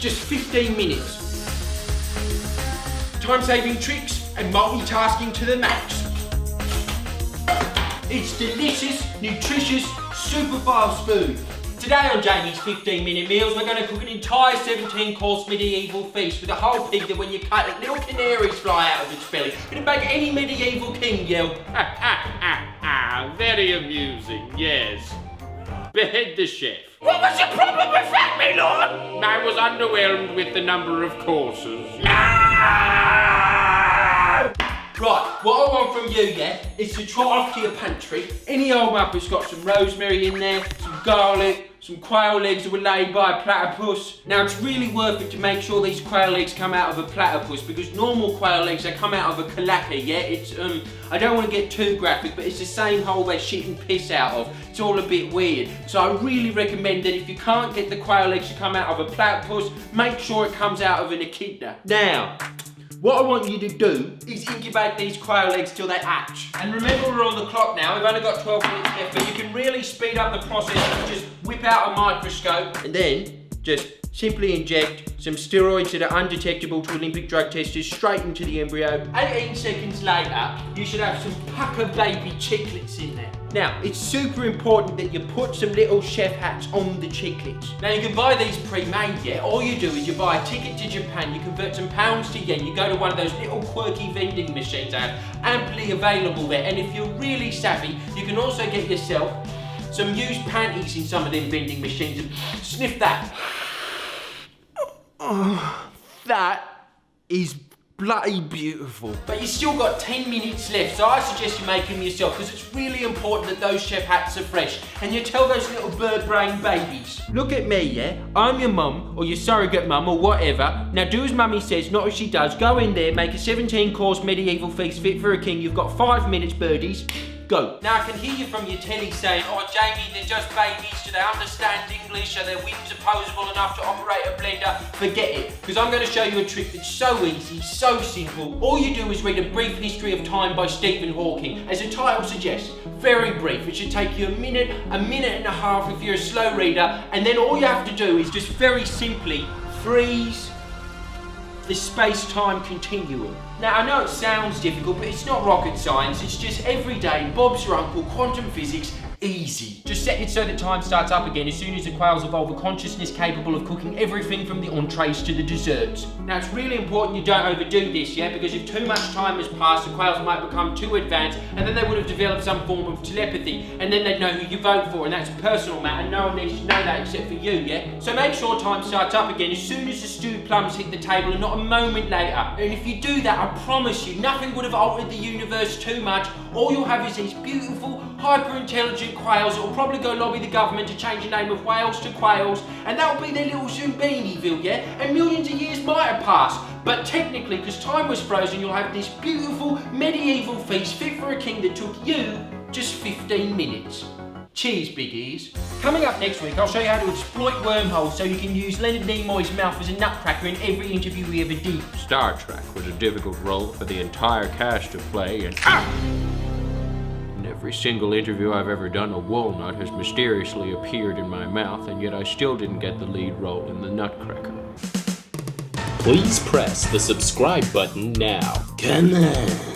just 15 minutes. Time-saving tricks and multitasking to the max. It's delicious, nutritious, super fast food. Today on Jamie's 15-minute meals, we're going to cook an entire 17-course medieval feast with a whole pig that when you cut it, little canaries fly out of its belly. It'd make any medieval king yell. Very amusing, yes. Behead the chef. What was your problem with that, my lord? I was underwhelmed with the number of courses. Right, what I want from you, is to trot off to your pantry. Any old muppet's got some rosemary in there, some garlic, some quail legs that were laid by a platypus. Now, it's really worth it to make sure these quail legs come out of a platypus, because normal quail legs, they come out of a calaca, It's, I don't want to get too graphic, but it's the same hole they shit and piss out of. It's all a bit weird. So I really recommend that if you can't get the quail legs to come out of a platypus, make sure it comes out of an echidna. Now, what I want you to do is incubate these quail eggs till they hatch. And remember, we're on the clock now. We've only got 12 minutes left, but you can really speed up the process and just whip out a microscope and then just simply inject some steroids that are undetectable to Olympic drug testers straight into the embryo. 18 seconds later, you should have some pucker baby chicklets in there. Now, it's super important that you put some little chef hats on the chicklets. Now, you can buy these pre-made, All you do is you buy a ticket to Japan, you convert some pounds to yen, you go to one of those little quirky vending machines that are amply available there, and if you're really savvy, you can also get yourself some used panties in some of them vending machines and sniff that. Oh, that is bloody beautiful. But you still got 10 minutes left, so I suggest you make them yourself, because it's really important that those chef hats are fresh. And you tell those little bird brain babies, look at me, I'm your mum, or your surrogate mum, or whatever. Now do as mummy says, not as she does. Go in there, make a 17-course medieval feast fit for a king. You've got 5 minutes, birdies. Go. Now I can hear you from your telly saying, oh Jamie, they're just babies, do they understand English? Are their wings opposable enough to operate a blender? Forget it, because I'm going to show you a trick that's so easy, so simple. All you do is read A Brief History of Time by Stephen Hawking. As the title suggests, very brief. It should take you a minute and a half if you're a slow reader, and then all you have to do is just very simply freeze the space-time continuum. Now, I know it sounds difficult, but it's not rocket science. It's just everyday Bob's your uncle, quantum physics, easy. Just set it so that time starts up again as soon as the quails evolve a consciousness capable of cooking everything from the entrees to the desserts. Now, it's really important you don't overdo this, because if too much time has passed, the quails might become too advanced, and then they would have developed some form of telepathy, and then they'd know who you vote for, and that's a personal matter. No one needs to know that except for you, So make sure time starts up again as soon as the stewed plums hit the table, and not a moment later. And if you do that, I promise you, nothing would have altered the universe too much. All you'll have is these beautiful, hyper-intelligent quails that will probably go lobby the government to change the name of whales to quails, and that'll be their little Zumbiniville, and millions of years might have passed. But technically, because time was frozen, you'll have this beautiful medieval feast fit for a king that took you just 15 minutes. Cheers, big ears. Coming up next week, I'll show you how to exploit wormholes so you can use Leonard Nimoy's mouth as a nutcracker in every interview we ever did. Star Trek was a difficult role for the entire cast to play, and in every single interview I've ever done, a walnut has mysteriously appeared in my mouth, and yet I still didn't get the lead role in the Nutcracker. Please press the subscribe button now. Come on.